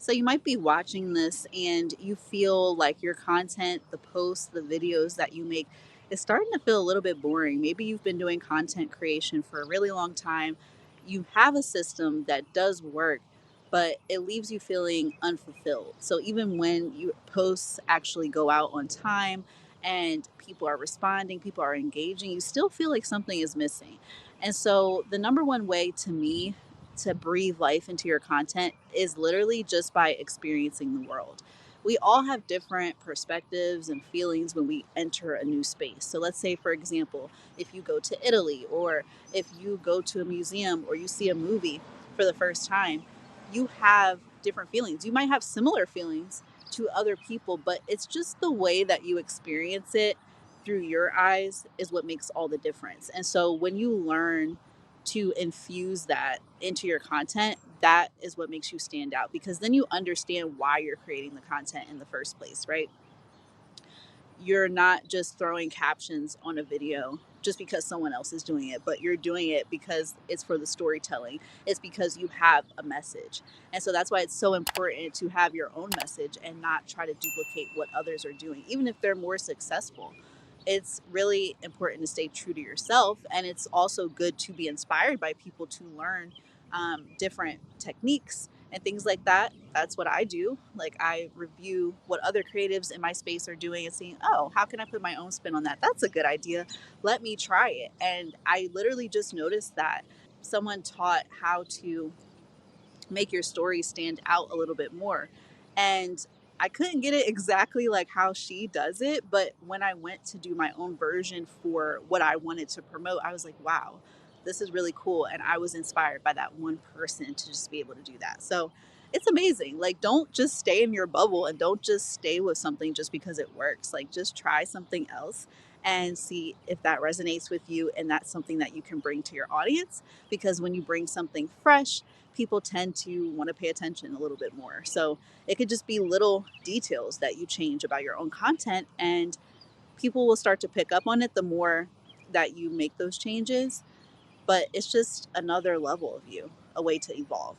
So you might be watching this and you feel like your content, the posts, the videos that you make is starting to feel a little bit boring. Maybe you've been doing content creation for a really long time. You have a system that does work, but it leaves you feeling unfulfilled. So even when your posts actually go out on time and people are responding, people are engaging, you still feel like something is missing. And so the number one way to me to breathe life into your content is literally just by experiencing the world. We all have different perspectives and feelings when we enter a new space. So, let's say, for example, if you go to Italy or if you go to a museum or you see a movie for the first time, you have different feelings. You might have similar feelings to other people, but it's just the way that you experience it through your eyes is what makes all the difference. And so, when you learn to infuse that into your content, that is what makes you stand out because then you understand why you're creating the content in the first place, right? You're not just throwing captions on a video just because someone else is doing it, but you're doing it because it's for the storytelling. It's because you have a message. And so that's why it's so important to have your own message and not try to duplicate what others are doing, even if they're more successful. It's really important to stay true to yourself. And it's also good to be inspired by people to learn different techniques and things like that. That's what I do. Like I review what other creatives in my space are doing and seeing, oh, how can I put my own spin on that? That's a good idea. Let me try it. And I literally just noticed that someone taught how to make your story stand out a little bit more. And I couldn't get it exactly like how she does it, but when I went to do my own version for what I wanted to promote, I was like, wow, this is really cool. And I was inspired by that one person to just be able to do that. So it's amazing. Like, don't just stay in your bubble and don't just stay with something just because it works. Like, just try something else and see if that resonates with you and that's something that you can bring to your audience. Because when you bring something fresh, people tend to want to pay attention a little bit more. So it could just be little details that you change about your own content, and people will start to pick up on it the more that you make those changes. But it's just another level of you, a way to evolve.